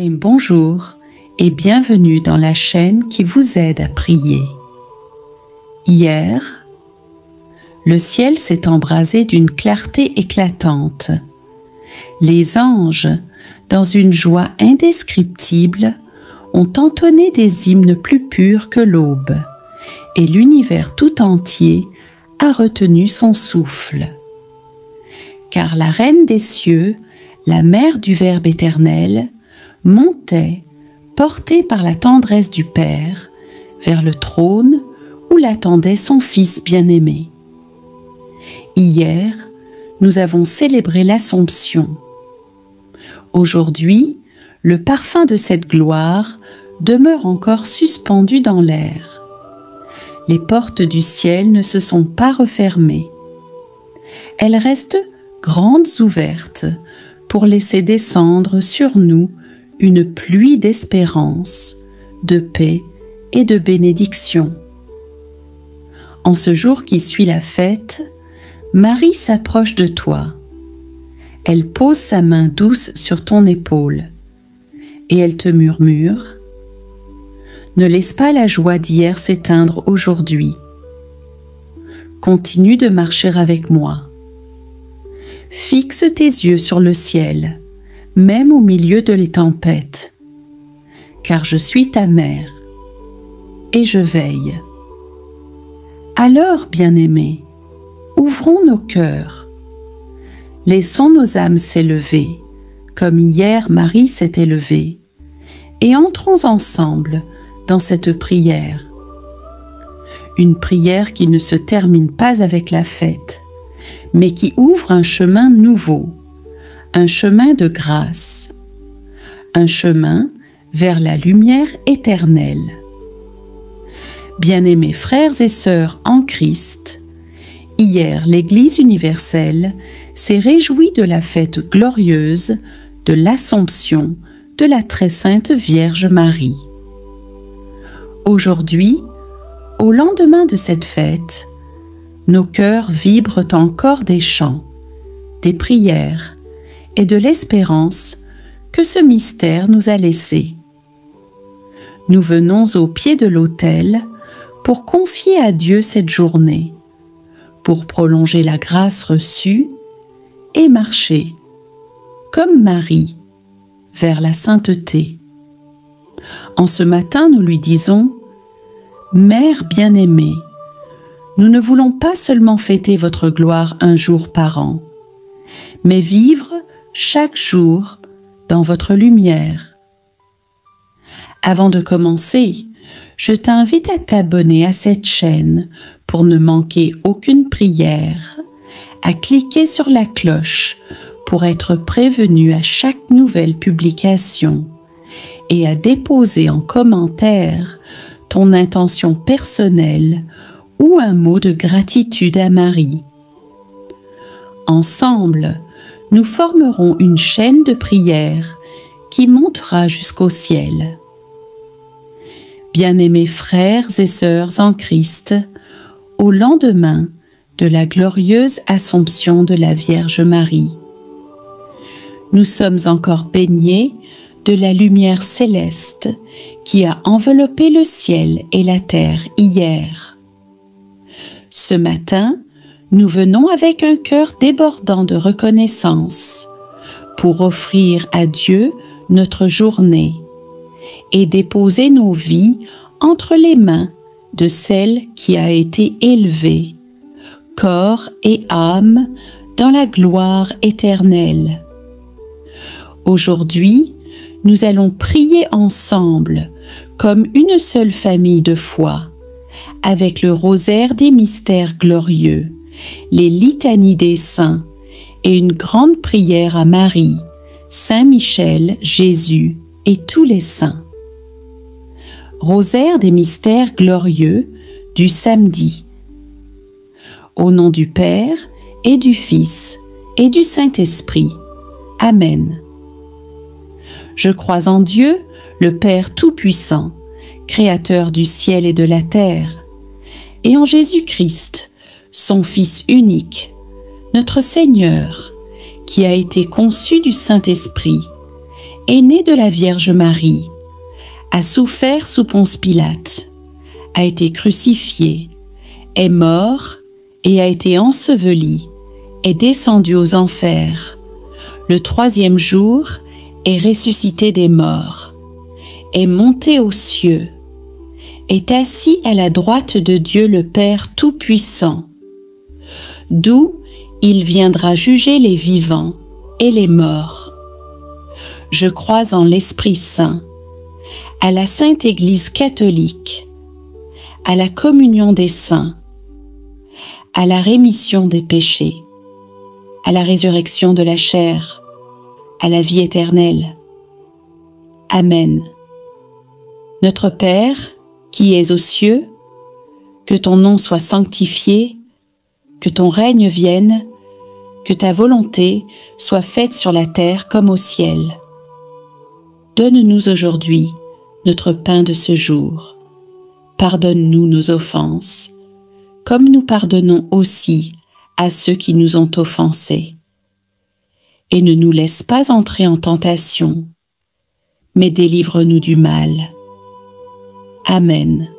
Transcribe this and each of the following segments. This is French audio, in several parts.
Et bonjour et bienvenue dans la chaîne qui vous aide à prier. Hier, le ciel s'est embrasé d'une clarté éclatante. Les anges, dans une joie indescriptible, ont entonné des hymnes plus purs que l'aube, et l'univers tout entier a retenu son souffle. Car la Reine des cieux, la Mère du Verbe éternel, montait, portée par la tendresse du Père, vers le trône où l'attendait son Fils bien-aimé. Hier, nous avons célébré l'Assomption. Aujourd'hui, le parfum de cette gloire demeure encore suspendu dans l'air. Les portes du ciel ne se sont pas refermées. Elles restent grandes ouvertes pour laisser descendre sur nous une pluie d'espérance, de paix et de bénédiction. En ce jour qui suit la fête, Marie s'approche de toi. Elle pose sa main douce sur ton épaule et elle te murmure « Ne laisse pas la joie d'hier s'éteindre aujourd'hui. Continue de marcher avec moi. Fixe tes yeux sur le ciel, même au milieu de les tempêtes, car je suis ta mère, et je veille. Alors, bien-aimés, ouvrons nos cœurs. Laissons nos âmes s'élever, comme hier Marie s'est élevée, et entrons ensemble dans cette prière. Une prière qui ne se termine pas avec la fête, mais qui ouvre un chemin nouveau, un chemin de grâce, un chemin vers la lumière éternelle. Bien-aimés frères et sœurs en Christ, hier l'Église universelle s'est réjouie de la fête glorieuse de l'Assomption de la très sainte Vierge Marie. Aujourd'hui, au lendemain de cette fête, nos cœurs vibrent encore des chants, des prières et de l'espérance que ce mystère nous a laissés. Nous venons au pied de l'autel pour confier à Dieu cette journée, pour prolonger la grâce reçue et marcher, comme Marie, vers la sainteté. En ce matin, nous lui disons « Mère bien-aimée, nous ne voulons pas seulement fêter votre gloire un jour par an, mais vivre chaque jour dans votre lumière. » Avant de commencer, je t'invite à t'abonner à cette chaîne pour ne manquer aucune prière, à cliquer sur la cloche pour être prévenu à chaque nouvelle publication et à déposer en commentaire ton intention personnelle ou un mot de gratitude à Marie. Ensemble, nous formerons une chaîne de prière qui montera jusqu'au ciel. Bien-aimés frères et sœurs en Christ, au lendemain de la glorieuse Assomption de la Vierge Marie, nous sommes encore baignés de la lumière céleste qui a enveloppé le ciel et la terre hier. Ce matin, nous venons avec un cœur débordant de reconnaissance pour offrir à Dieu notre journée et déposer nos vies entre les mains de celle qui a été élevée, corps et âme, dans la gloire éternelle. Aujourd'hui, nous allons prier ensemble comme une seule famille de foi, avec le rosaire des mystères glorieux, les litanies des saints et une grande prière à Marie, Saint Michel, Jésus et tous les saints. Rosaire des mystères glorieux du samedi. Au nom du Père et du Fils et du Saint-Esprit. Amen. Je crois en Dieu, le Père Tout-Puissant, Créateur du ciel et de la terre, et en Jésus-Christ, son Fils unique, notre Seigneur, qui a été conçu du Saint-Esprit, est né de la Vierge Marie, a souffert sous Ponce Pilate, a été crucifié, est mort et a été enseveli, est descendu aux enfers. Le troisième jour est ressuscité des morts, est monté aux cieux, est assis à la droite de Dieu le Père Tout-Puissant, d'où il viendra juger les vivants et les morts. Je crois en l'Esprit Saint, à la Sainte Église catholique, à la communion des saints, à la rémission des péchés, à la résurrection de la chair, à la vie éternelle. Amen. Notre Père, qui es aux cieux, que ton nom soit sanctifié, que ton règne vienne, que ta volonté soit faite sur la terre comme au ciel. Donne-nous aujourd'hui notre pain de ce jour. Pardonne-nous nos offenses, comme nous pardonnons aussi à ceux qui nous ont offensés. Et ne nous laisse pas entrer en tentation, mais délivre-nous du mal. Amen.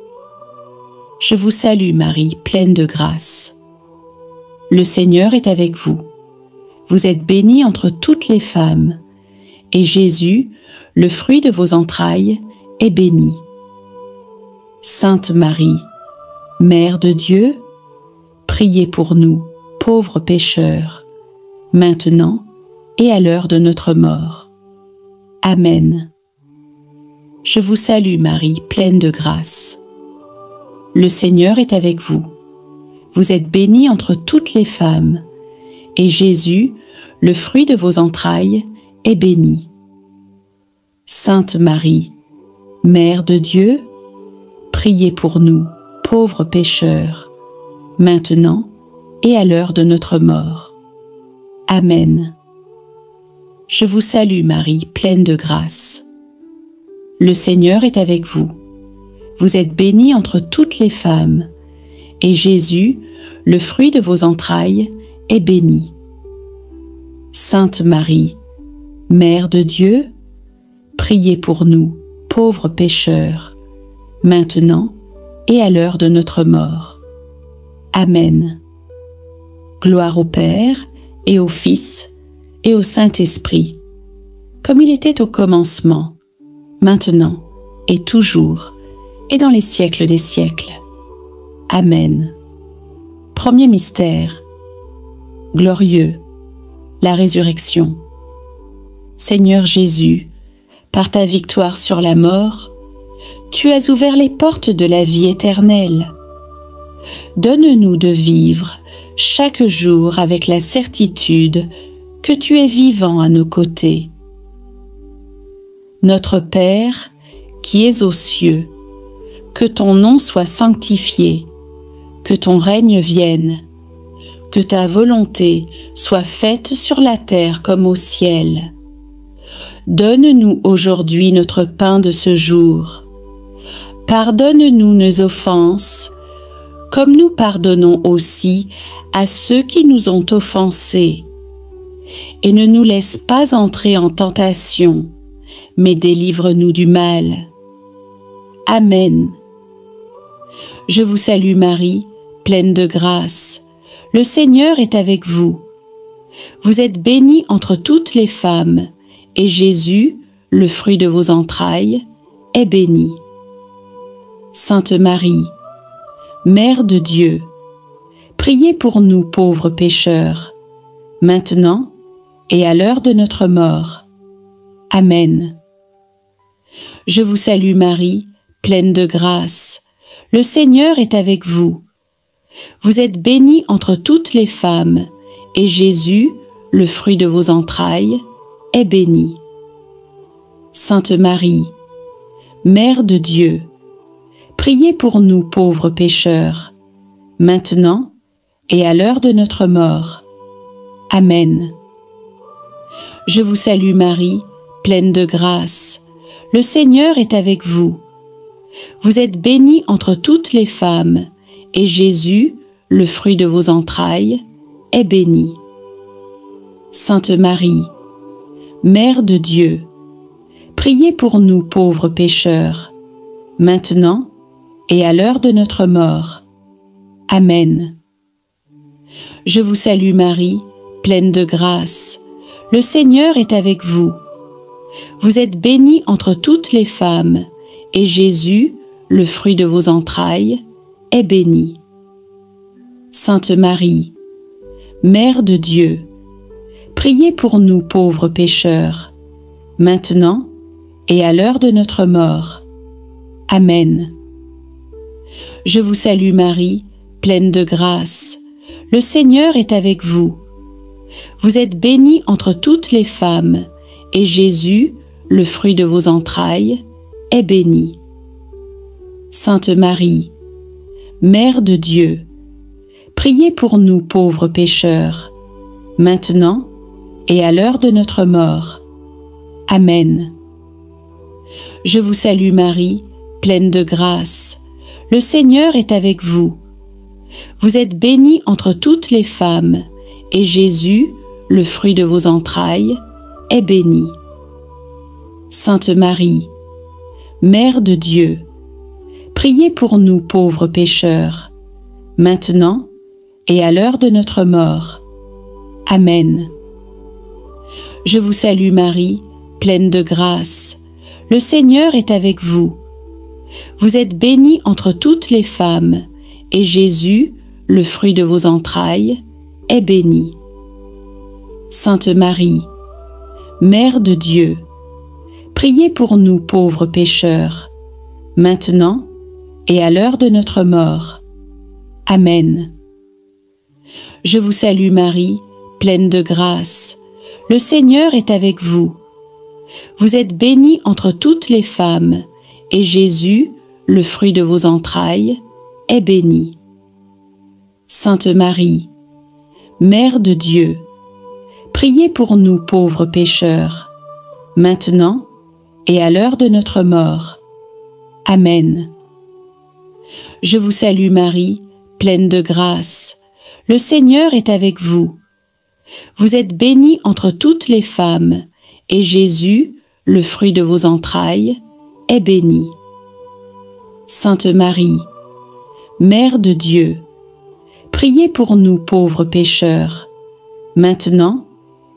Je vous salue Marie, pleine de grâce. Le Seigneur est avec vous. Vous êtes bénie entre toutes les femmes, et Jésus, le fruit de vos entrailles, est béni. Sainte Marie, Mère de Dieu, priez pour nous, pauvres pécheurs, maintenant et à l'heure de notre mort. Amen. Je vous salue Marie, pleine de grâce. Le Seigneur est avec vous. Vous êtes bénie entre toutes les femmes, et Jésus, le fruit de vos entrailles, est béni. Sainte Marie, Mère de Dieu, priez pour nous, pauvres pécheurs, maintenant et à l'heure de notre mort. Amen. Je vous salue Marie, pleine de grâce. Le Seigneur est avec vous. Vous êtes bénie entre toutes les femmes, et Jésus, le fruit de vos entrailles, est béni. Sainte Marie, Mère de Dieu, priez pour nous, pauvres pécheurs, maintenant et à l'heure de notre mort. Amen. Gloire au Père, et au Fils, et au Saint-Esprit, comme il était au commencement, maintenant et toujours, et dans les siècles des siècles. Amen. Premier mystère. Glorieux, la résurrection. Seigneur Jésus, par ta victoire sur la mort, tu as ouvert les portes de la vie éternelle. Donne-nous de vivre chaque jour avec la certitude que tu es vivant à nos côtés. Notre Père, qui es aux cieux, que ton nom soit sanctifié, que ton règne vienne, que ta volonté soit faite sur la terre comme au ciel. Donne-nous aujourd'hui notre pain de ce jour. Pardonne-nous nos offenses, comme nous pardonnons aussi à ceux qui nous ont offensés. Et ne nous laisse pas entrer en tentation, mais délivre-nous du mal. Amen. Je vous salue Marie, pleine de grâce. Le Seigneur est avec vous. Vous êtes bénie entre toutes les femmes, et Jésus, le fruit de vos entrailles, est béni. Sainte Marie, Mère de Dieu, priez pour nous pauvres pécheurs, maintenant et à l'heure de notre mort. Amen. Je vous salue Marie, pleine de grâce. Le Seigneur est avec vous. Vous êtes bénie entre toutes les femmes, et Jésus, le fruit de vos entrailles, est béni. Sainte Marie, Mère de Dieu, priez pour nous pauvres pécheurs, maintenant et à l'heure de notre mort. Amen. Je vous salue Marie, pleine de grâce. Le Seigneur est avec vous. Vous êtes bénie entre toutes les femmes, et Jésus, le fruit de vos entrailles, est béni. Sainte Marie, Mère de Dieu, Priez pour nous pauvres pécheurs, maintenant et à l'heure de notre mort. Amen. Je vous salue Marie, pleine de grâce. Le Seigneur est avec vous. Vous êtes bénie entre toutes les femmes, et Jésus, le fruit de vos entrailles, est béni. Sainte Marie, Mère de Dieu, priez pour nous pauvres pécheurs, maintenant et à l'heure de notre mort. Amen. Je vous salue Marie, pleine de grâce. Le Seigneur est avec vous. Vous êtes bénie entre toutes les femmes, et Jésus, le fruit de vos entrailles, est béni. Sainte Marie, Mère de Dieu, priez pour nous pauvres pécheurs, maintenant et à l'heure de notre mort. Amen. Je vous salue Marie, pleine de grâce. Le Seigneur est avec vous. Vous êtes bénie entre toutes les femmes, et Jésus, le fruit de vos entrailles, est béni. Sainte Marie, Mère de Dieu, priez pour nous pauvres pécheurs, maintenant et à l'heure de notre mort. Amen. Je vous salue Marie, pleine de grâce. Le Seigneur est avec vous. Vous êtes bénie entre toutes les femmes, et Jésus, le fruit de vos entrailles, est béni. Sainte Marie, Mère de Dieu, priez pour nous pauvres pécheurs, maintenant et à l'heure de notre mort. Amen. Je vous salue Marie, pleine de grâce. Le Seigneur est avec vous. Vous êtes bénie entre toutes les femmes, et Jésus, le fruit de vos entrailles, est béni. Sainte Marie, Mère de Dieu, priez pour nous pauvres pécheurs, maintenant et à l'heure de notre mort. Amen. Je vous salue Marie, pleine de grâce. Le Seigneur est avec vous. Vous êtes bénie entre toutes les femmes, et Jésus, le fruit de vos entrailles, est béni. Sainte Marie, Mère de Dieu, priez pour nous pauvres pécheurs, maintenant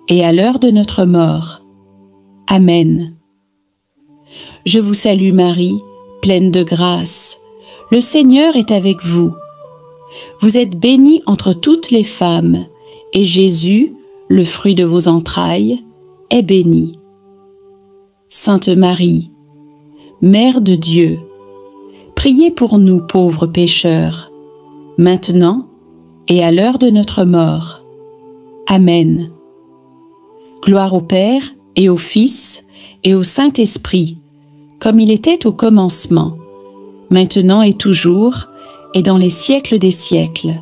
et à l'heure de notre mort. Amen. Je vous salue Marie, pleine de grâce. Le Seigneur est avec vous. Vous êtes bénie entre toutes les femmes, et Jésus, le fruit de vos entrailles, est béni. Sainte Marie, Mère de Dieu, priez pour nous pauvres pécheurs, maintenant et à l'heure de notre mort. Amen. Gloire au Père et au Fils et au Saint-Esprit, comme il était au commencement, maintenant et toujours, et dans les siècles des siècles.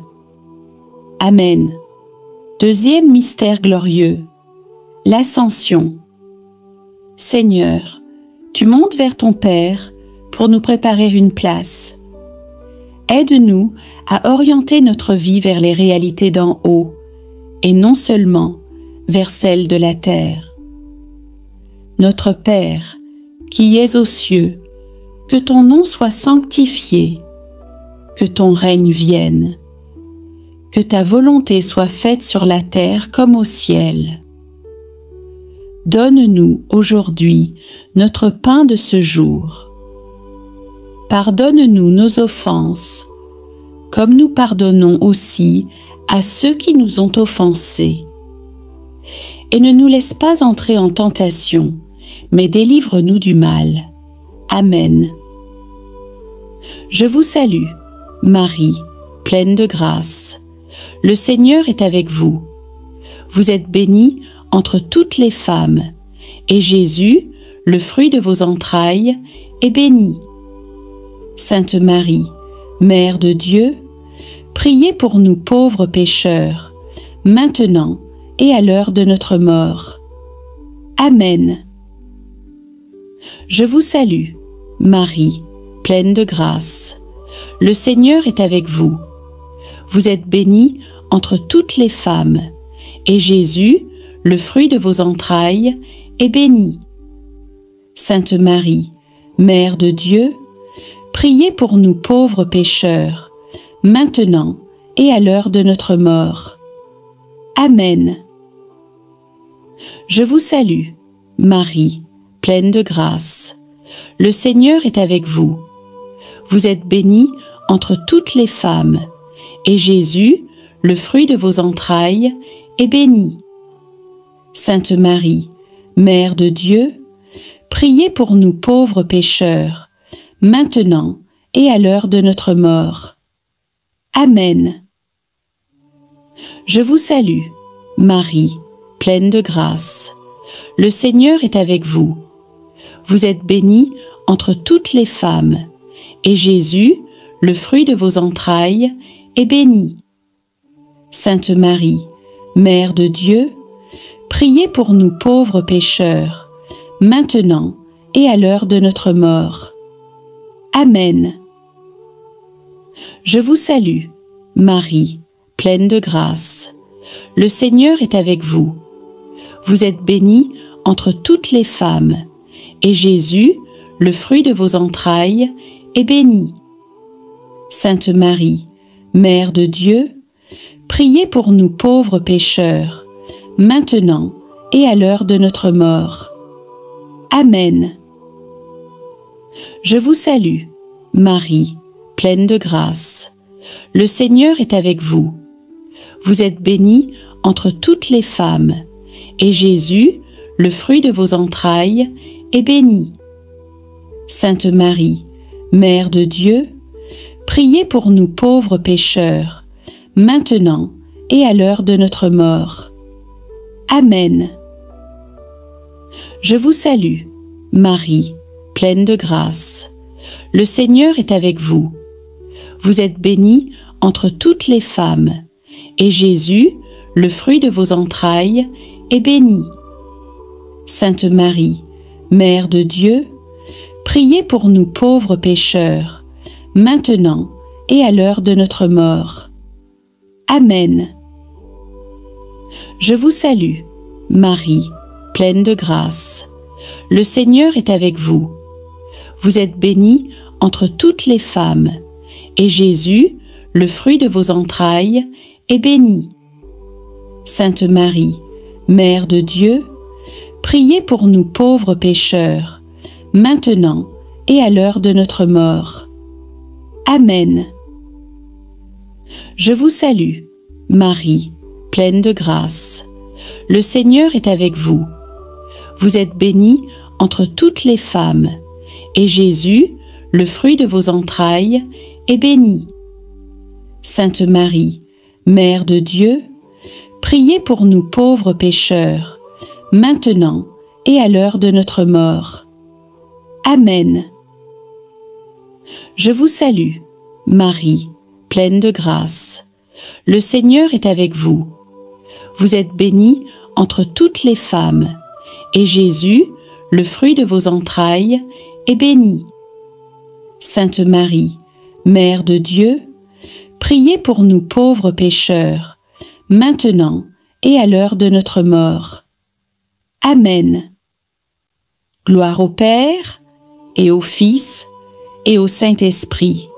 Amen. Deuxième mystère glorieux, l'Ascension. Seigneur, tu montes vers ton Père pour nous préparer une place. Aide-nous à orienter notre vie vers les réalités d'en haut, et non seulement vers celles de la terre. Notre Père, qui es aux cieux, que ton nom soit sanctifié, que ton règne vienne, que ta volonté soit faite sur la terre comme au ciel. Donne-nous aujourd'hui notre pain de ce jour. Pardonne-nous nos offenses, comme nous pardonnons aussi à ceux qui nous ont offensés. Et ne nous laisse pas entrer en tentation, mais délivre-nous du mal. Amen. Je vous salue, Marie, pleine de grâce. Le Seigneur est avec vous. Vous êtes bénie entre toutes les femmes, et Jésus, le fruit de vos entrailles, est béni. Sainte Marie, Mère de Dieu, priez pour nous pauvres pécheurs, maintenant et à l'heure de notre mort. Amen. Je vous salue, Marie, pleine de grâce. Le Seigneur est avec vous. Vous êtes bénie entre toutes les femmes, et Jésus, le fruit de vos entrailles, est béni. Sainte Marie, Mère de Dieu, priez pour nous pauvres pécheurs, maintenant et à l'heure de notre mort. Amen. Je vous salue, Marie, pleine de grâce. Le Seigneur est avec vous. Vous êtes bénie entre toutes les femmes, et Jésus, le fruit de vos entrailles, est béni. Sainte Marie, Mère de Dieu, priez pour nous pauvres pécheurs, maintenant et à l'heure de notre mort. Amen. Je vous salue, Marie, pleine de grâce. Le Seigneur est avec vous. Vous êtes bénie entre toutes les femmes, et Jésus, le fruit de vos entrailles, est béni. Sainte Marie, Mère de Dieu, priez pour nous pauvres pécheurs, maintenant et à l'heure de notre mort. Amen. Je vous salue, Marie, pleine de grâce. Le Seigneur est avec vous. Vous êtes bénie entre toutes les femmes, et Jésus, le fruit de vos entrailles, est béni. Sainte Marie, Mère de Dieu, priez pour nous pauvres pécheurs, maintenant et à l'heure de notre mort. Amen. Je vous salue, Marie, pleine de grâce. Le Seigneur est avec vous. Vous êtes bénie entre toutes les femmes, et Jésus, le fruit de vos entrailles, est béni. Sainte Marie, Mère de Dieu, priez pour nous pauvres pécheurs, maintenant et à l'heure de notre mort. Amen. Je vous salue, Marie, pleine de grâce. Le Seigneur est avec vous. Vous êtes bénie entre toutes les femmes, et Jésus, le fruit de vos entrailles, est béni. Sainte Marie, Mère de Dieu, priez pour nous pauvres pécheurs, maintenant et à l'heure de notre mort. Amen. Je vous salue, Marie, pleine de grâce. Le Seigneur est avec vous. Vous êtes bénie entre toutes les femmes, et Jésus, le fruit de vos entrailles, est béni. Sainte Marie, Mère de Dieu, priez pour nous pauvres pécheurs, maintenant et à l'heure de notre mort. Amen. Je vous salue, Marie, pleine de grâce. Le Seigneur est avec vous. Vous êtes bénie entre toutes les femmes, et Jésus, le fruit de vos entrailles, est béni. Sainte Marie, Mère de Dieu, priez pour nous pauvres pécheurs, maintenant et à l'heure de notre mort. Amen. Je vous salue, Marie, pleine de grâce. Le Seigneur est avec vous. Vous êtes bénie entre toutes les femmes, et Jésus, le fruit de vos entrailles, est béni. Sainte Marie, Mère de Dieu, priez pour nous pauvres pécheurs, maintenant et à l'heure de notre mort. Amen. Gloire au Père, et au Fils, et au Saint-Esprit,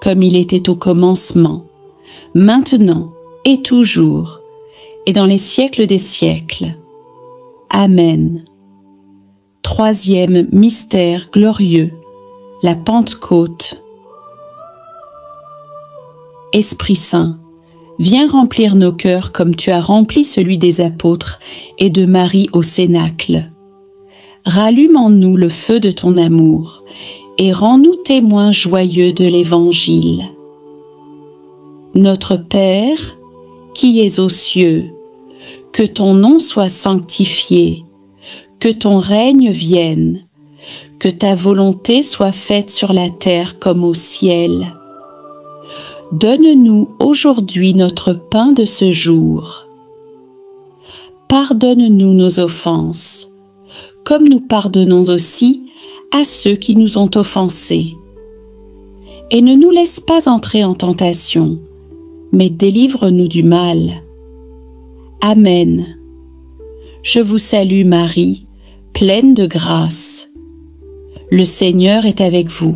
comme il était au commencement, maintenant et toujours, et dans les siècles des siècles. Amen. Troisième mystère glorieux, la Pentecôte. Esprit Saint, viens remplir nos cœurs comme tu as rempli celui des apôtres et de Marie au Cénacle. Rallume en nous le feu de ton amour et rends-nous témoins joyeux de l'Évangile. Notre Père, qui es aux cieux, que ton nom soit sanctifié, que ton règne vienne, que ta volonté soit faite sur la terre comme au ciel. Donne-nous aujourd'hui notre pain de ce jour. Pardonne-nous nos offenses, comme nous pardonnons aussi à ceux qui nous ont offensés. Et ne nous laisse pas entrer en tentation, mais délivre-nous du mal. Amen. Je vous salue Marie, pleine de grâce. Le Seigneur est avec vous.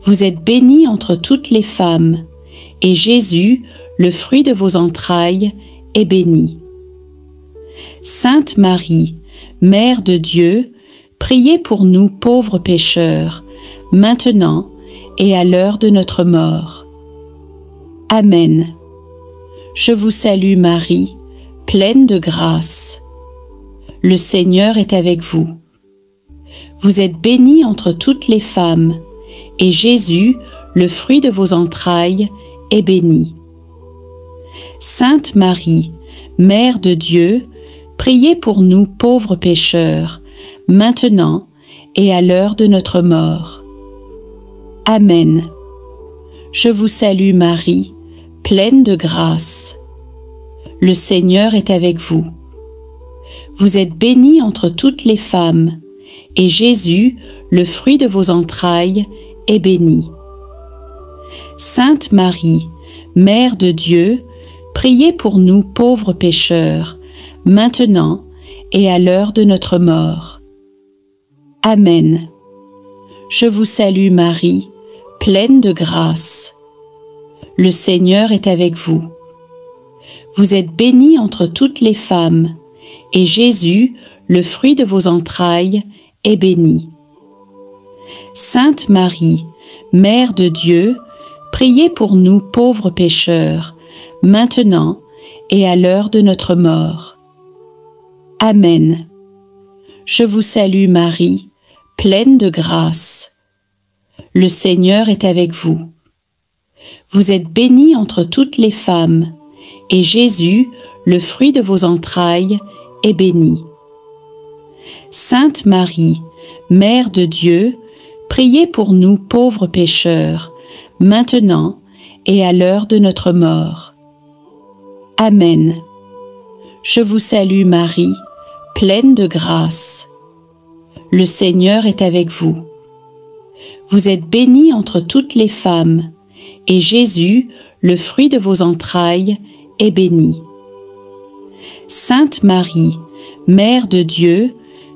Vous êtes bénie entre toutes les femmes, et Jésus, le fruit de vos entrailles, est béni. Sainte Marie, Mère de Dieu, priez pour nous pauvres pécheurs, maintenant et à l'heure de notre mort. Amen. Je vous salue Marie, pleine de grâce. Le Seigneur est avec vous. Vous êtes bénie entre toutes les femmes, et Jésus, le fruit de vos entrailles, est béni. Sainte Marie, Mère de Dieu, priez pour nous pauvres pécheurs, maintenant et à l'heure de notre mort. Amen. Je vous salue Marie, pleine de grâce. Le Seigneur est avec vous. Vous êtes bénie entre toutes les femmes, et Jésus, le fruit de vos entrailles, est béni. Sainte Marie, Mère de Dieu, priez pour nous pauvres pécheurs, maintenant et à l'heure de notre mort. Amen. Je vous salue Marie, pleine de grâce. Le Seigneur est avec vous. Vous êtes bénie entre toutes les femmes, et Jésus, le fruit de vos entrailles, est béni. Sainte Marie, Mère de Dieu, priez pour nous pauvres pécheurs, maintenant et à l'heure de notre mort. Amen. Je vous salue Marie, pleine de grâce. Le Seigneur est avec vous. Vous êtes bénie entre toutes les femmes, et Jésus, le fruit de vos entrailles, est béni. Sainte Marie, Mère de Dieu, priez pour nous pauvres pécheurs, maintenant et à l'heure de notre mort. Amen. Je vous salue Marie, pleine de grâce. Le Seigneur est avec vous. Vous êtes bénie entre toutes les femmes, et Jésus, le fruit de vos entrailles, est béni. Sainte Marie, Mère de Dieu,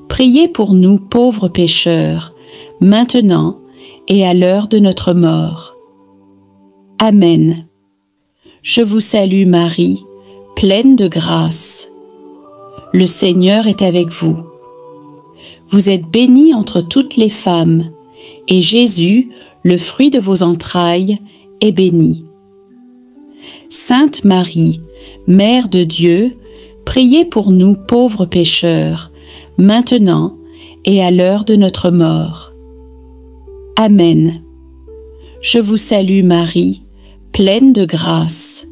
priez pour nous pauvres pécheurs, maintenant et à l'heure de notre mort. Amen. Je vous salue Marie, pleine de grâce. Le Seigneur est avec vous. Vous êtes bénie entre toutes les femmes, et Jésus, le fruit de vos entrailles, est béni. Sainte Marie, Mère de Dieu, priez pour nous pauvres pécheurs, maintenant et à l'heure de notre mort. Amen. Je vous salue Marie, pleine de grâce.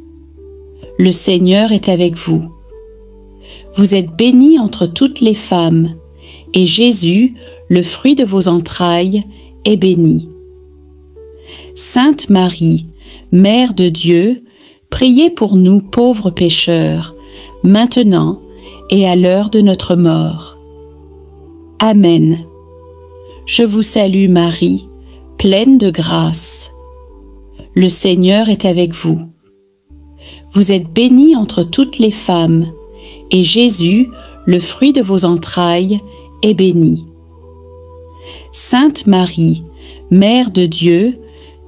Le Seigneur est avec vous. Vous êtes bénie entre toutes les femmes, et Jésus, le fruit de vos entrailles, est béni. Sainte Marie, Mère de Dieu, priez pour nous pauvres pécheurs, maintenant et à l'heure de notre mort. Amen. Je vous salue Marie, pleine de grâce. Le Seigneur est avec vous. Vous êtes bénie entre toutes les femmes, et Jésus, le fruit de vos entrailles, est béni. Sainte Marie, Mère de Dieu,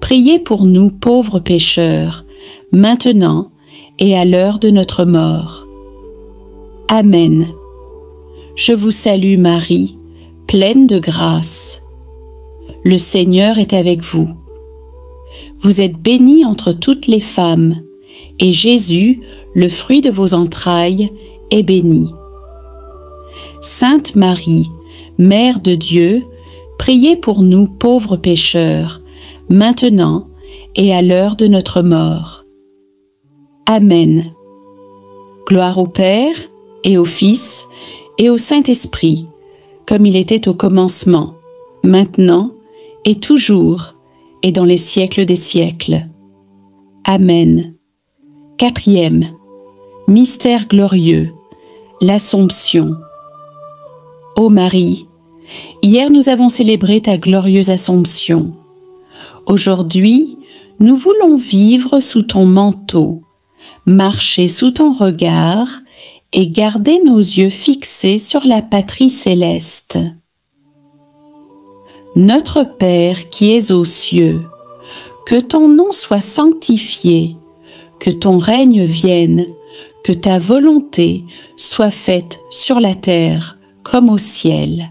priez pour nous pauvres pécheurs, maintenant et à l'heure de notre mort. Amen. Je vous salue Marie, pleine de grâce. Le Seigneur est avec vous. Vous êtes bénie entre toutes les femmes, et Jésus, le fruit de vos entrailles, est béni. Sainte Marie, Mère de Dieu, priez pour nous pauvres pécheurs, maintenant et à l'heure de notre mort. Amen. Gloire au Père, et au Fils, et au Saint-Esprit, comme il était au commencement, maintenant, et toujours, et dans les siècles des siècles. Amen. Quatrième, mystère glorieux, l'Assomption. Ô Marie, hier nous avons célébré ta glorieuse Assomption. Aujourd'hui, nous voulons vivre sous ton manteau, marcher sous ton regard et gardez nos yeux fixés sur la patrie céleste. Notre Père qui es aux cieux, que ton nom soit sanctifié, que ton règne vienne, que ta volonté soit faite sur la terre comme au ciel.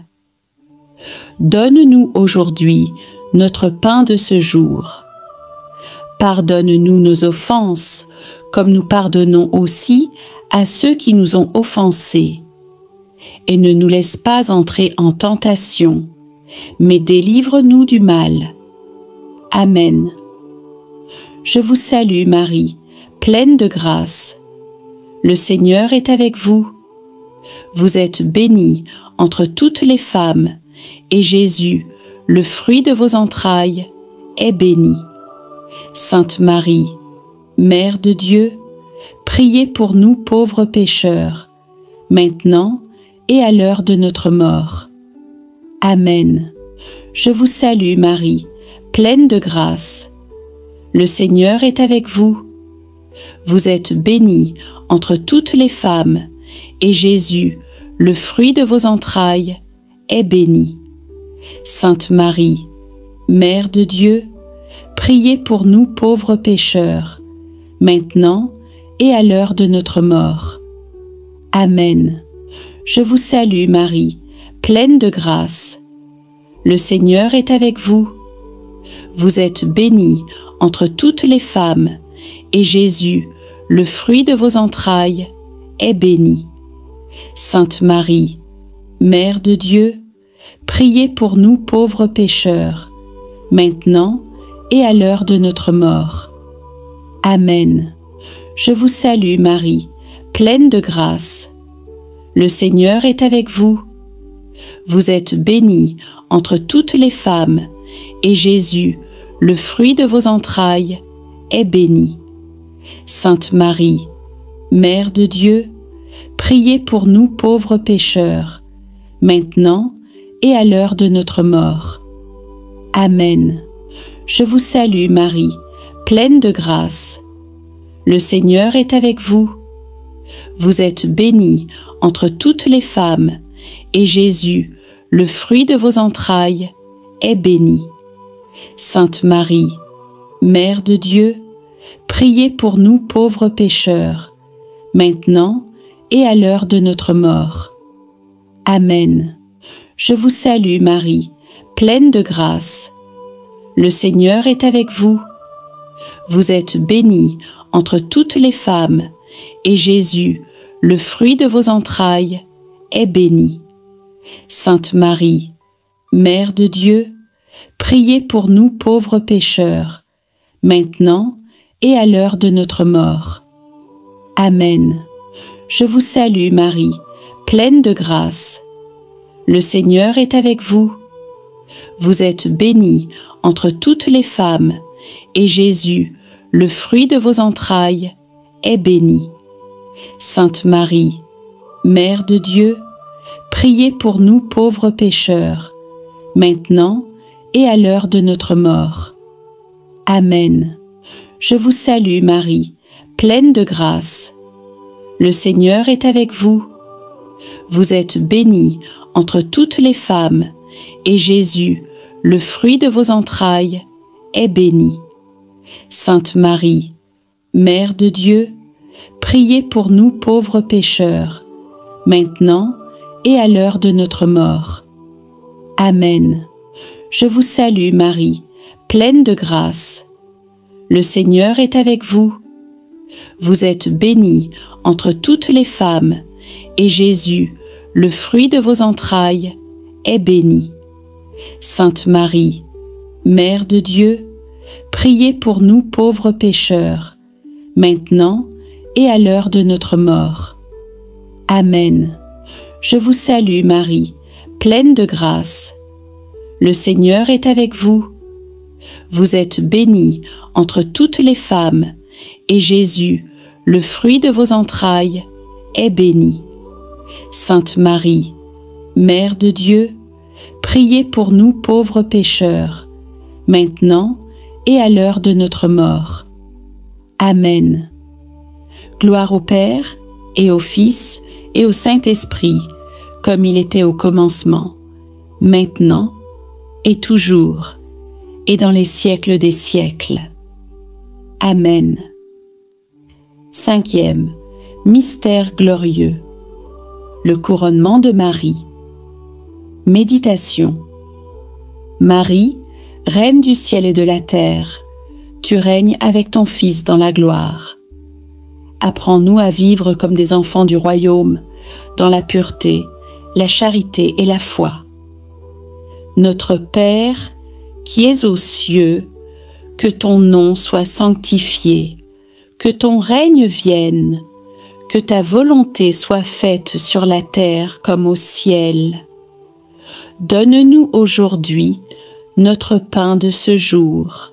Donne-nous aujourd'hui notre pain de ce jour. Pardonne-nous nos offenses, comme nous pardonnons aussi à ceux qui nous ont offensés. Et ne nous laisse pas entrer en tentation, mais délivre-nous du mal. Amen. Je vous salue Marie, pleine de grâce. Le Seigneur est avec vous. Vous êtes bénie entre toutes les femmes, et Jésus, le fruit de vos entrailles, est béni. Sainte Marie, Mère de Dieu, priez pour nous pauvres pécheurs, maintenant et à l'heure de notre mort. Amen. Je vous salue Marie, pleine de grâce. Le Seigneur est avec vous. Vous êtes bénie entre toutes les femmes, et Jésus, le fruit de vos entrailles, est béni. Sainte Marie, Mère de Dieu, priez pour nous pauvres pécheurs, maintenant et à l'heure de notre mort. Amen. Je vous salue Marie, pleine de grâce. Le Seigneur est avec vous. Vous êtes bénie entre toutes les femmes, et Jésus, le fruit de vos entrailles, est béni. Sainte Marie, Mère de Dieu, priez pour nous pauvres pécheurs, maintenant et à l'heure de notre mort. Amen. Je vous salue Marie, pleine de grâce. Le Seigneur est avec vous. Vous êtes bénie entre toutes les femmes, et Jésus, le fruit de vos entrailles, est béni. Sainte Marie, Mère de Dieu, priez pour nous pauvres pécheurs, maintenant et à l'heure de notre mort. Amen. Je vous salue Marie, pleine de grâce. Le Seigneur est avec vous. Vous êtes bénie entre toutes les femmes, et Jésus, le fruit de vos entrailles, est béni. Sainte Marie, Mère de Dieu, priez pour nous pauvres pécheurs, maintenant et à l'heure de notre mort. Amen. Je vous salue Marie, pleine de grâce. Le Seigneur est avec vous. Vous êtes bénie entre toutes les femmes, et Jésus, le fruit de vos entrailles, est béni. Sainte Marie, Mère de Dieu, priez pour nous pauvres pécheurs, maintenant et à l'heure de notre mort. Amen. Je vous salue Marie, pleine de grâce. Le Seigneur est avec vous. Vous êtes bénie entre toutes les femmes, et Jésus, le fruit de vos entrailles, est béni. Sainte Marie, Mère de Dieu, priez pour nous pauvres pécheurs, maintenant et à l'heure de notre mort. Amen. Je vous salue Marie, pleine de grâce. Le Seigneur est avec vous. Vous êtes bénie entre toutes les femmes, et Jésus, le fruit de vos entrailles, est béni. Sainte Marie, Mère de Dieu, priez pour nous pauvres pécheurs, maintenant et à l'heure de notre mort. Amen. Je vous salue Marie, pleine de grâce. Le Seigneur est avec vous. Vous êtes bénie entre toutes les femmes, et Jésus, le fruit de vos entrailles, est béni. Sainte Marie, Mère de Dieu, priez pour nous pauvres pécheurs, maintenant et à l'heure de notre mort. Amen. Je vous salue Marie, pleine de grâce. Le Seigneur est avec vous. Vous êtes bénie entre toutes les femmes, et Jésus, le fruit de vos entrailles, est béni. Sainte Marie, Mère de Dieu, priez pour nous pauvres pécheurs, maintenant et à l'heure de notre mort. Amen. Gloire au Père, et au Fils, et au Saint-Esprit, comme il était au commencement, maintenant et toujours, et dans les siècles des siècles. Amen. Cinquième, mystère glorieux. Le couronnement de Marie. Méditation. Marie, Reine du ciel et de la terre, tu règnes avec ton Fils dans la gloire. Apprends-nous à vivre comme des enfants du royaume, dans la pureté, la charité et la foi. Notre Père, qui es aux cieux, que ton nom soit sanctifié, que ton règne vienne, que ta volonté soit faite sur la terre comme au ciel. Donne-nous aujourd'hui notre pain de ce jour.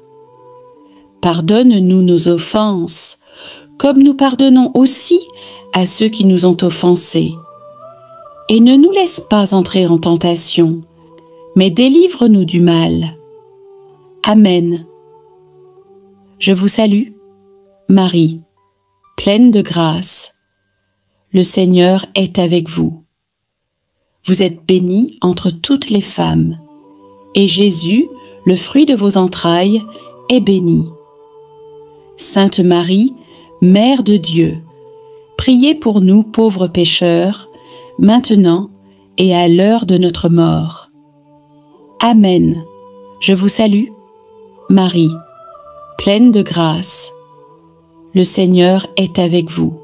Pardonne-nous nos offenses, comme nous pardonnons aussi à ceux qui nous ont offensés. Et ne nous laisse pas entrer en tentation, mais délivre-nous du mal. Amen. Je vous salue, Marie, pleine de grâce. Le Seigneur est avec vous. Vous êtes bénie entre toutes les femmes, et Jésus, le fruit de vos entrailles, est béni. Sainte Marie, Mère de Dieu, priez pour nous pauvres pécheurs, maintenant et à l'heure de notre mort. Amen. Je vous salue, Marie, pleine de grâce. Le Seigneur est avec vous.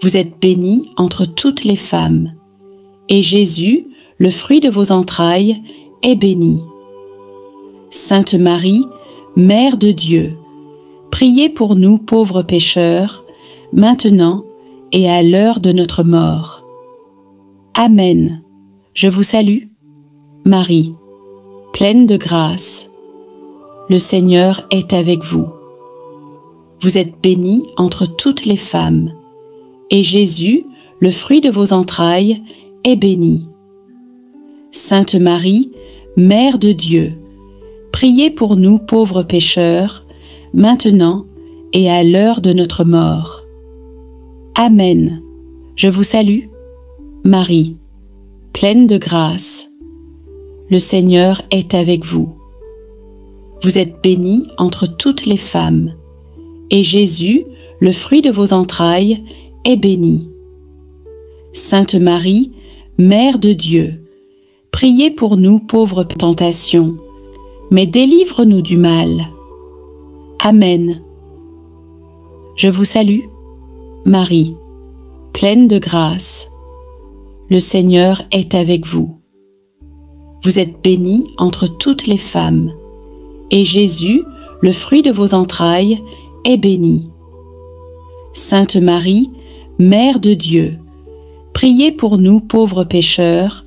Vous êtes bénie entre toutes les femmes, et Jésus, le fruit de vos entrailles, est béni. Sainte Marie, Mère de Dieu, priez pour nous pauvres pécheurs, maintenant et à l'heure de notre mort. Amen. Je vous salue, Marie, pleine de grâce. Le Seigneur est avec vous. Vous êtes bénie entre toutes les femmes, et Jésus, le fruit de vos entrailles, est béni. Sainte Marie, Mère de Dieu, priez pour nous pauvres pécheurs, maintenant et à l'heure de notre mort. Amen. Je vous salue, Marie, pleine de grâce. Le Seigneur est avec vous. Vous êtes bénie entre toutes les femmes, et Jésus, le fruit de vos entrailles, est béni. Sainte Marie, Mère de Dieu, priez pour nous pauvres tentations, mais délivre-nous du mal. Amen. Je vous salue, Marie, pleine de grâce. Le Seigneur est avec vous. Vous êtes bénie entre toutes les femmes, et Jésus, le fruit de vos entrailles, est béni. Sainte Marie, Mère de Dieu, priez pour nous pauvres pécheurs,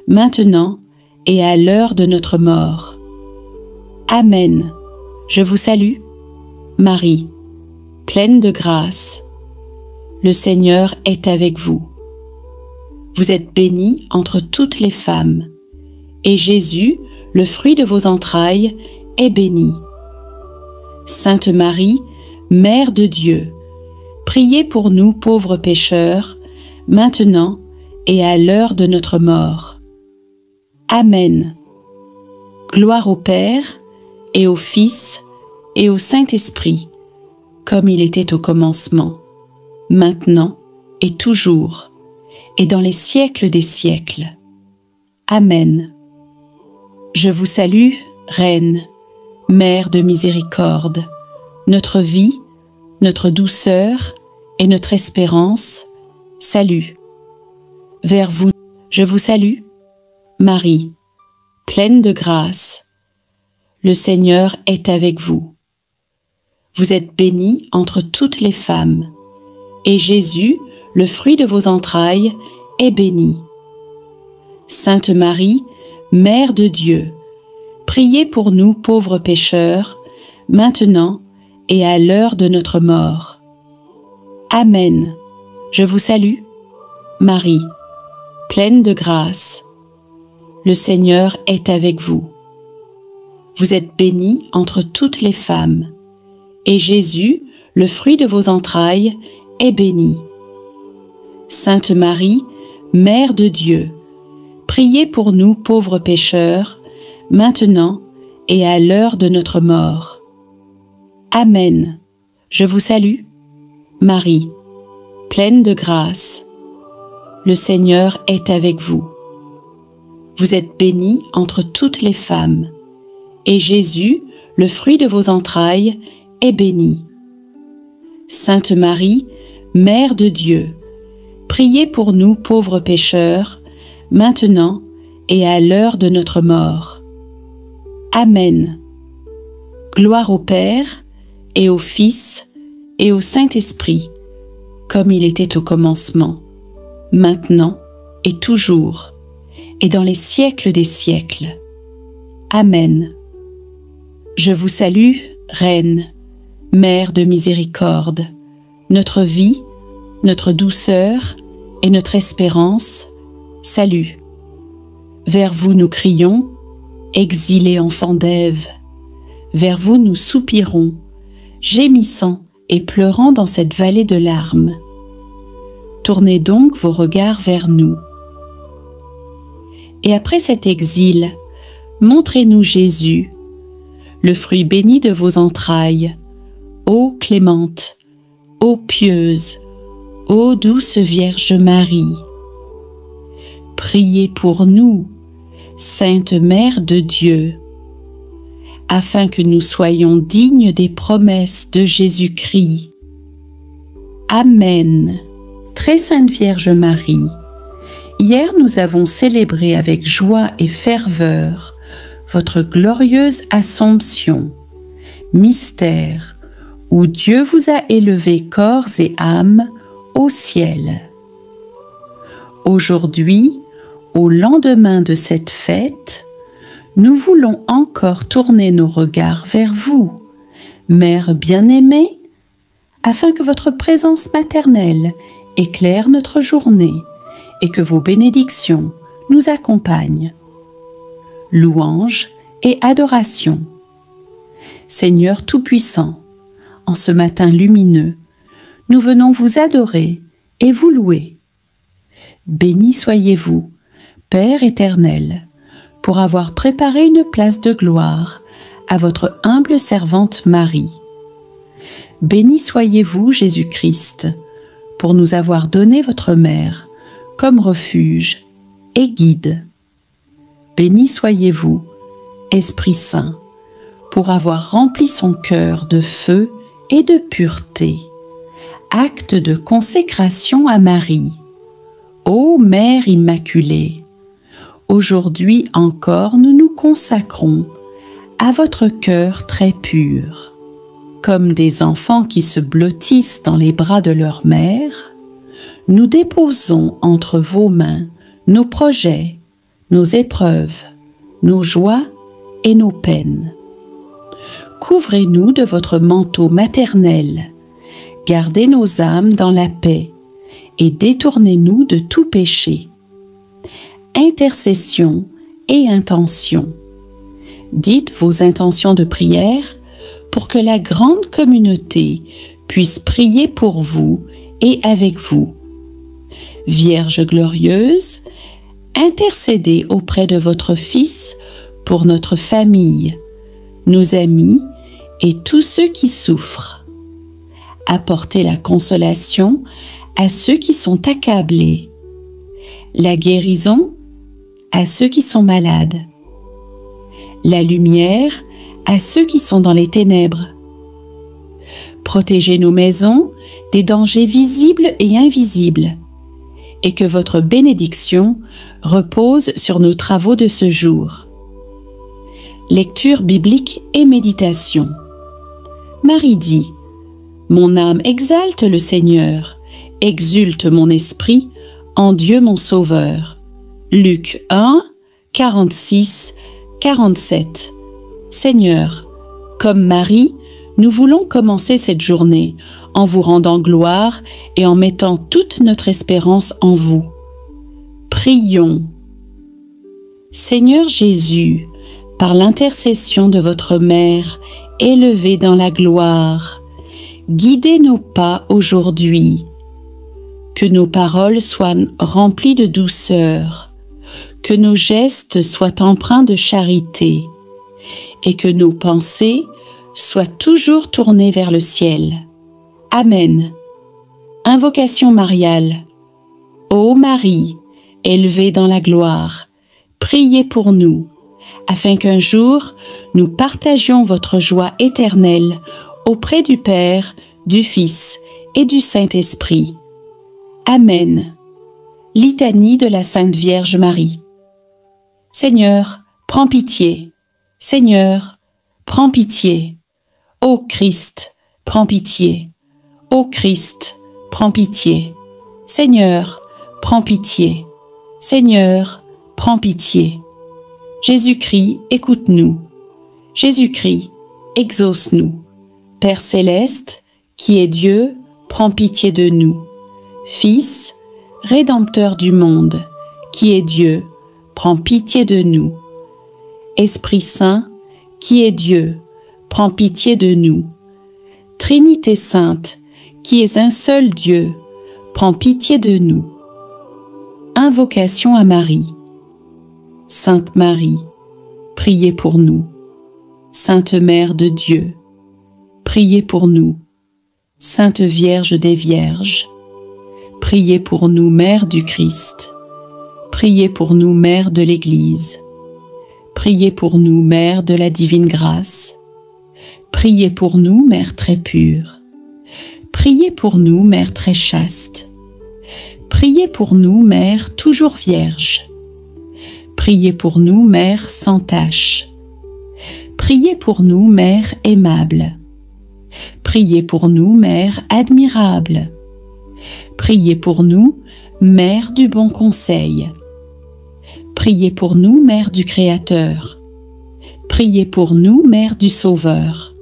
maintenant et à l'heure de notre mort. Amen. Je vous salue, Marie, pleine de grâce. Le Seigneur est avec vous. Vous êtes bénie entre toutes les femmes, et Jésus, le fruit de vos entrailles, est béni. Sainte Marie, Mère de Dieu, priez pour nous pauvres pécheurs, maintenant et à l'heure de notre mort. Amen. Gloire au Père, et au Fils, et au Saint-Esprit, comme il était au commencement, maintenant et toujours, et dans les siècles des siècles. Amen. Je vous salue, Reine, Mère de miséricorde, notre vie, notre douceur et notre espérance. Salut. Vers vous, je vous salue, Marie, pleine de grâce. Le Seigneur est avec vous. Vous êtes bénie entre toutes les femmes, et Jésus, le fruit de vos entrailles, est béni. Sainte Marie, Mère de Dieu, priez pour nous pauvres pécheurs, maintenant et à l'heure de notre mort. Amen. Je vous salue, Marie, pleine de grâce. Le Seigneur est avec vous. Vous êtes bénie entre toutes les femmes, et Jésus, le fruit de vos entrailles, est béni. Sainte Marie, Mère de Dieu, priez pour nous pauvres pécheurs, maintenant et à l'heure de notre mort. Amen. Je vous salue, Marie, pleine de grâce. Le Seigneur est avec vous. Vous êtes bénie entre toutes les femmes, et Jésus, le fruit de vos entrailles, est béni. Sainte Marie, Mère de Dieu, priez pour nous pauvres pécheurs, maintenant et à l'heure de notre mort. Amen. Gloire au Père, et au Fils, et au Saint-Esprit, comme il était au commencement, maintenant et toujours, et dans les siècles des siècles. Amen. Je vous salue, Reine, Mère de miséricorde, notre vie, notre douceur et notre espérance, salut. Vers vous nous crions, exilés enfants d'Ève, vers vous nous soupirons, gémissant et pleurant dans cette vallée de larmes. Tournez donc vos regards vers nous. Et après cet exil, montrez-nous Jésus, le fruit béni de vos entrailles, ô clémente, ô pieuse, ô douce Vierge Marie. Priez pour nous, Sainte Mère de Dieu, afin que nous soyons dignes des promesses de Jésus-Christ. Amen. Très Sainte Vierge Marie, hier nous avons célébré avec joie et ferveur votre glorieuse Assomption, mystère où Dieu vous a élevé corps et âme au ciel. Aujourd'hui, au lendemain de cette fête, nous voulons encore tourner nos regards vers vous, Mère bien-aimée, afin que votre présence maternelle éclaire notre journée et que vos bénédictions nous accompagnent. Louange et adoration. Seigneur Tout-Puissant, en ce matin lumineux, nous venons vous adorer et vous louer. Béni soyez-vous, Père éternel, pour avoir préparé une place de gloire à votre humble servante Marie. Béni soyez-vous, Jésus-Christ, pour nous avoir donné votre mère comme refuge et guide. Béni soyez-vous, Esprit Saint, pour avoir rempli son cœur de feu et de pureté. Acte de consécration à Marie. Ô Mère Immaculée, aujourd'hui encore nous nous consacrons à votre cœur très pur. Comme des enfants qui se blottissent dans les bras de leur mère, nous déposons entre vos mains nos projets, nos épreuves, nos joies et nos peines. Couvrez-nous de votre manteau maternel, gardez nos âmes dans la paix et détournez-nous de tout péché. Intercession et intention. Dites vos intentions de prière pour que la grande communauté puisse prier pour vous et avec vous. Vierge glorieuse, intercédez auprès de votre Fils pour notre famille, nos amis et tous ceux qui souffrent. Apportez la consolation à ceux qui sont accablés, la guérison à ceux qui sont malades, la lumière à ceux qui sont dans les ténèbres. Protégez nos maisons des dangers visibles et invisibles, et que votre bénédiction repose sur nos travaux de ce jour. Lecture biblique et méditation. Marie dit: Mon âme exalte le Seigneur, exulte mon esprit en Dieu mon Sauveur. Luc 1, 46, 47. Seigneur, comme Marie, nous voulons commencer cette journée en vous rendant gloire et en mettant toute notre espérance en vous. Prions. Seigneur Jésus, par l'intercession de votre Mère, élevée dans la gloire, guidez nos pas aujourd'hui. que nos paroles soient remplies de douceur, que nos gestes soient empreints de charité, et que nos pensées soient toujours tournées vers le ciel. Amen. Invocation mariale. Ô Marie, élevée dans la gloire, priez pour nous, afin qu'un jour nous partagions votre joie éternelle auprès du Père, du Fils et du Saint-Esprit. Amen. Litanie de la Sainte Vierge Marie. Seigneur, prends pitié. Seigneur, prends pitié. Ô Christ, prends pitié. Ô Christ, prends pitié. Seigneur, prends pitié. Seigneur, prends pitié. Jésus-Christ, écoute-nous. Jésus-Christ, exauce-nous. Père céleste, qui est Dieu, prends pitié de nous. Fils, Rédempteur du monde, qui est Dieu, prends pitié de nous. Esprit Saint, qui est Dieu, prends pitié de nous. Trinité Sainte, qui est un seul Dieu, prends pitié de nous. Invocation à Marie. Sainte Marie, priez pour nous. Sainte Mère de Dieu, priez pour nous. Sainte Vierge des Vierges, priez pour nous, Mère du Christ. Priez pour nous, Mère de l'Église. Priez pour nous, Mère de la divine grâce. Priez pour nous, Mère très pure. Priez pour nous, Mère très chaste. Priez pour nous, Mère toujours vierge. Priez pour nous, Mère sans tache. Priez pour nous, Mère aimable. Priez pour nous, Mère admirable. Priez pour nous, Mère du bon conseil. Priez pour nous, Mère du Créateur. Priez pour nous, Mère du Sauveur.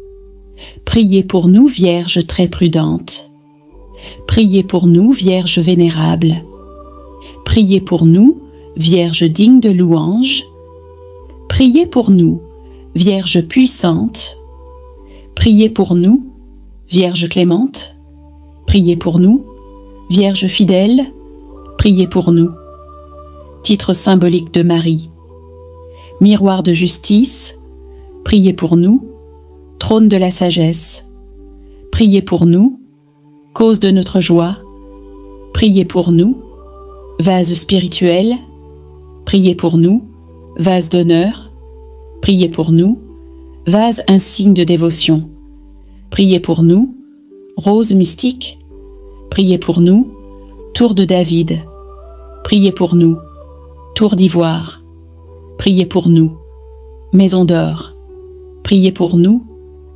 Priez pour nous, Vierge très prudente. Priez pour nous, Vierge vénérable. Priez pour nous, Vierge digne de louange. Priez pour nous, Vierge puissante. Priez pour nous, Vierge clémente. Priez pour nous, Vierge fidèle. Priez pour nous. Titre symbolique de Marie. Miroir de justice, priez pour nous. Trône de la sagesse, priez pour nous. Cause de notre joie, priez pour nous. Vase spirituel, priez pour nous. Vase d'honneur, priez pour nous. Vase insigne de dévotion, priez pour nous. Rose mystique, priez pour nous. Tour de David, priez pour nous. Tour d'ivoire, priez pour nous. Maison d'or, priez pour nous.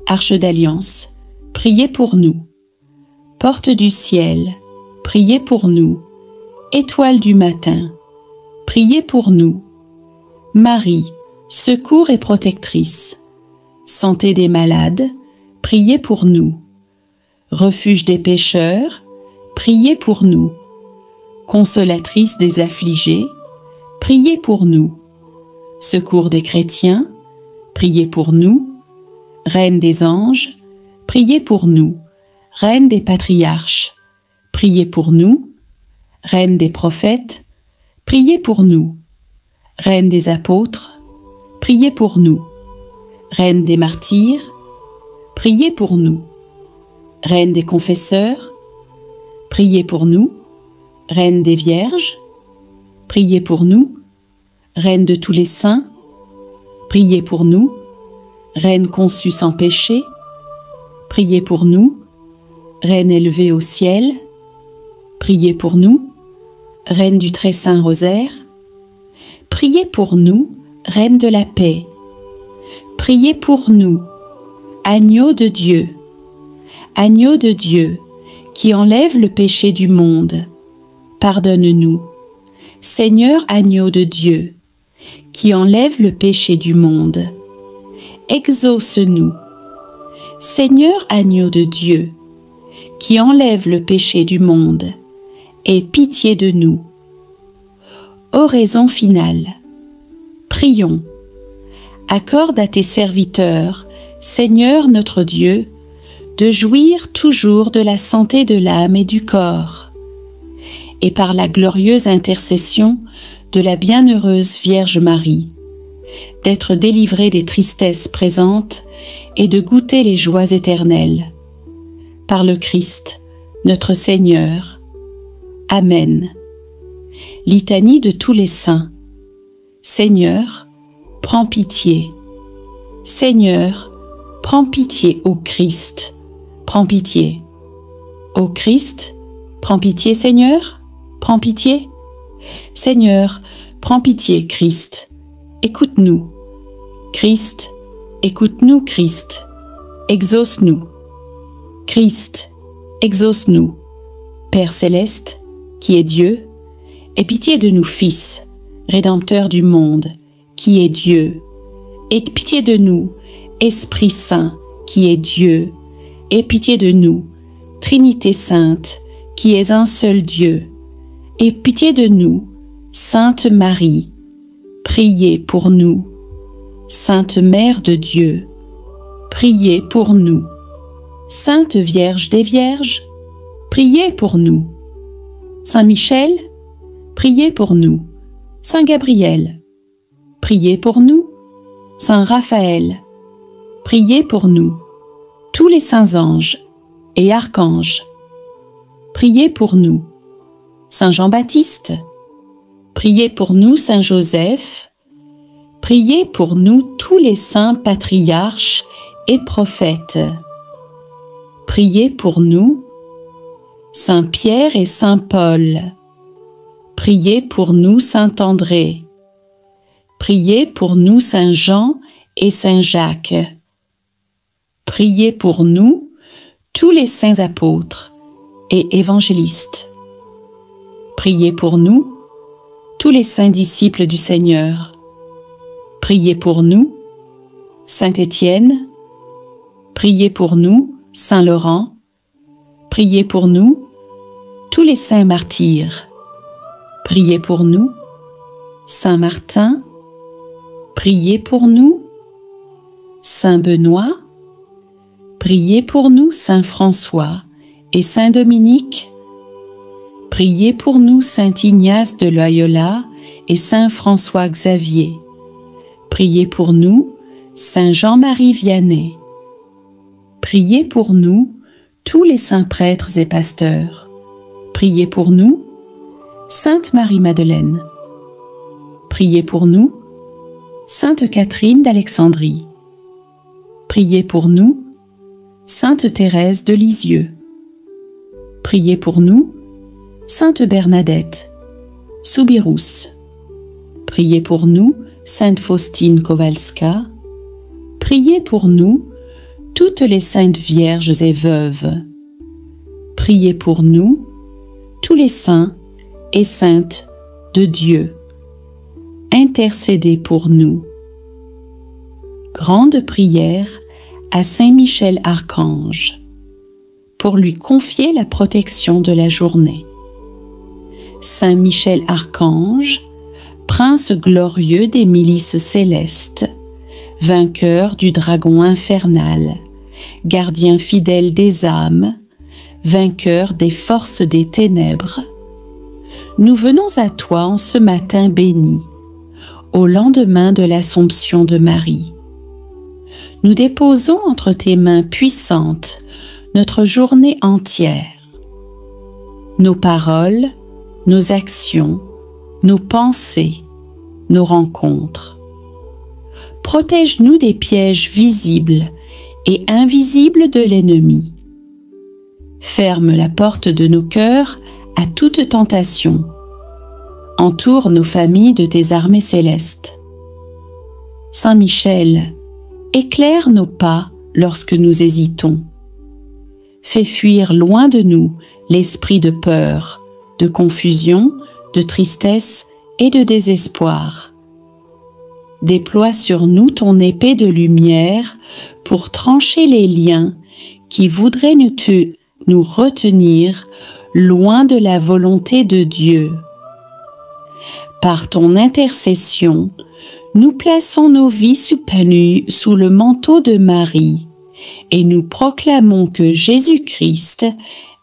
Arche d'alliance, priez pour nous. Porte du ciel, priez pour nous. Étoile du matin, priez pour nous. Marie, secours et protectrice. Santé des malades, priez pour nous. Refuge des pécheurs, priez pour nous. Consolatrice des affligés, priez pour nous. Secours des chrétiens, priez pour nous. Reine des anges, priez pour nous. Reine des patriarches, priez pour nous. Reine des prophètes, priez pour nous. Reine des apôtres, priez pour nous. Reine des martyrs, priez pour nous. Reine des confesseurs, priez pour nous. Reine des vierges, priez pour nous. Reine de tous les saints, priez pour nous. Reine conçue sans péché, priez pour nous. Reine élevée au ciel, priez pour nous. Reine du très saint rosaire, priez pour nous. Reine de la paix, priez pour nous. Agneau de Dieu, agneau de Dieu, qui enlève le péché du monde, pardonne-nous. Seigneur agneau de Dieu, qui enlève le péché du monde, exauce-nous. Seigneur agneau de Dieu, qui enlève le péché du monde, aie pitié de nous. Oraison finale. Prions. Accorde à tes serviteurs, Seigneur notre Dieu, de jouir toujours de la santé de l'âme et du corps, et par la glorieuse intercession de la bienheureuse Vierge Marie, d'être délivrés des tristesses présentes et de goûter les joies éternelles. Par le Christ, notre Seigneur. Amen. Litanie de tous les saints. Seigneur, prends pitié. Seigneur, prends pitié, ô Christ, prends pitié. Ô Christ, prends pitié, Seigneur, prends pitié. Seigneur, prends pitié, Christ, écoute-nous. Christ, écoute-nous, Christ, exauce-nous. Christ, exauce-nous. Père céleste, qui est Dieu, aie pitié de nous, Fils, Rédempteur du monde, qui est Dieu. Aie pitié de nous, Esprit Saint, qui est Dieu. Aie pitié de nous, Trinité Sainte, qui est un seul Dieu. Aie pitié de nous, Sainte Marie, priez pour nous. Sainte Mère de Dieu, priez pour nous. Sainte Vierge des Vierges, priez pour nous. Saint Michel, priez pour nous. Saint Gabriel, priez pour nous. Saint Raphaël, priez pour nous. Tous les saints anges et archanges, priez pour nous. Saint Jean-Baptiste, priez pour nous. Saint Joseph, priez pour nous tous les saints patriarches et prophètes. Priez pour nous. Saint Pierre et Saint Paul, priez pour nous. Saint André, priez pour nous. Saint Jean et Saint Jacques, priez pour nous tous les saints apôtres et évangélistes. Priez pour nous tous les saints disciples du Seigneur. Priez pour nous, Saint Étienne. Priez pour nous, Saint Laurent. Priez pour nous tous les saints martyrs. Priez pour nous, Saint Martin. Priez pour nous, Saint Benoît. Priez pour nous, Saint François et Saint Dominique. Priez pour nous, Saint Ignace de Loyola et Saint François Xavier. Priez pour nous, Saint Jean-Marie Vianney. Priez pour nous, tous les saints prêtres et pasteurs. Priez pour nous, Sainte Marie-Madeleine. Priez pour nous, Sainte Catherine d'Alexandrie. Priez pour nous, Sainte Thérèse de Lisieux. Priez pour nous, Sainte Bernadette, Soubirous. Priez pour nous, Sainte Faustine Kowalska. Priez pour nous, toutes les saintes vierges et veuves. Priez pour nous, tous les saints et saintes de Dieu. Intercédez pour nous. Grande prière à Saint Michel Archange, pour lui confier la protection de la journée. Saint Michel Archange, prince glorieux des milices célestes, vainqueur du dragon infernal, gardien fidèle des âmes, vainqueur des forces des ténèbres, nous venons à toi en ce matin béni, au lendemain de l'Assomption de Marie. Nous déposons entre tes mains puissantes notre journée entière. Nos paroles, nos actions, nos pensées, nos rencontres. Protège-nous des pièges visibles et invisibles de l'ennemi. Ferme la porte de nos cœurs à toute tentation. Entoure nos familles de tes armées célestes. Saint Michel, éclaire nos pas lorsque nous hésitons. Fais fuir loin de nous l'esprit de peur, de confusion, de tristesse et de désespoir. Déploie sur nous ton épée de lumière pour trancher les liens qui voudraient nous retenir loin de la volonté de Dieu. Par ton intercession, nous plaçons nos vies sous le manteau de Marie et nous proclamons que Jésus-Christ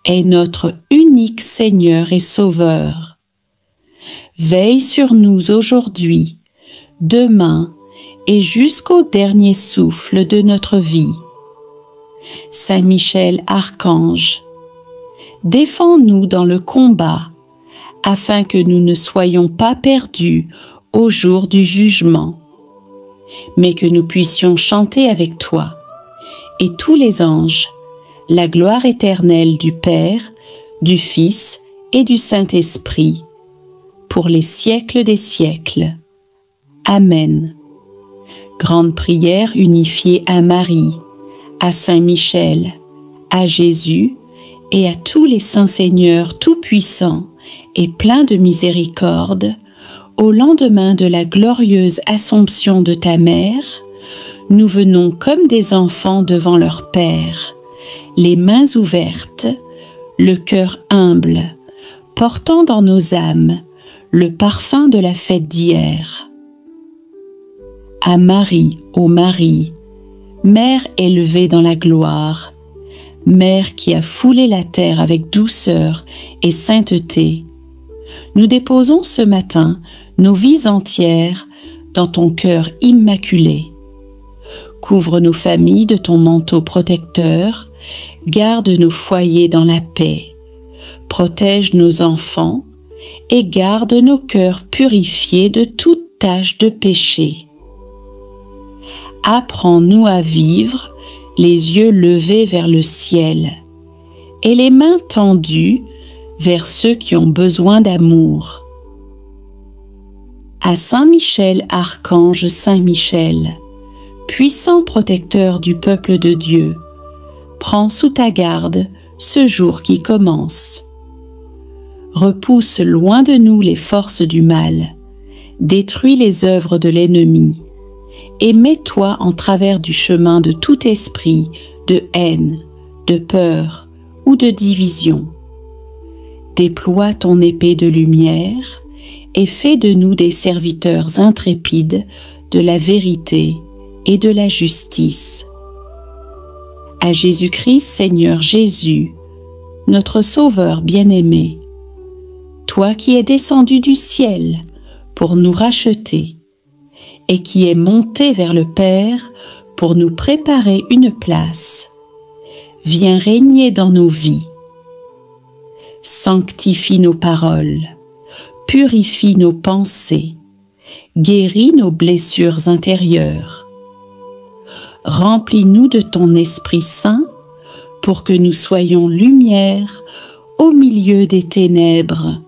est notre unique Seigneur et Sauveur. Veille sur nous aujourd'hui, demain et jusqu'au dernier souffle de notre vie. Saint Michel Archange, défends-nous dans le combat, afin que nous ne soyons pas perdus au jour du jugement, mais que nous puissions chanter avec toi et tous les anges la gloire éternelle du Père, du Fils et du Saint-Esprit, pour les siècles des siècles. Amen. Grande prière unifiée à Marie, à Saint Michel, à Jésus et à tous les saints seigneurs tout-puissants et pleins de miséricorde, au lendemain de la glorieuse Assomption de ta mère, nous venons comme des enfants devant leur Père, les mains ouvertes, le cœur humble, portant dans nos âmes le parfum de la fête d'hier. À Marie, ô Marie, Mère élevée dans la gloire, Mère qui a foulé la terre avec douceur et sainteté, nous déposons ce matin nos vies entières dans ton cœur immaculé. Couvre nos familles de ton manteau protecteur, garde nos foyers dans la paix, protège nos enfants et garde nos cœurs purifiés de toute tache de péché. Apprends-nous à vivre les yeux levés vers le ciel et les mains tendues vers ceux qui ont besoin d'amour. À Saint Michel Archange Saint Michel, puissant protecteur du peuple de Dieu, prends sous ta garde ce jour qui commence. Repousse loin de nous les forces du mal, détruis les œuvres de l'ennemi, et mets-toi en travers du chemin de tout esprit de haine, de peur ou de division. Déploie ton épée de lumière et fais de nous des serviteurs intrépides de la vérité et de la justice. À Jésus-Christ, Seigneur Jésus, notre Sauveur bien-aimé, toi qui es descendu du ciel pour nous racheter et qui es monté vers le Père pour nous préparer une place, viens régner dans nos vies. Sanctifie nos paroles, purifie nos pensées, guéris nos blessures intérieures. Remplis-nous de ton Esprit Saint pour que nous soyons lumière au milieu des ténèbres.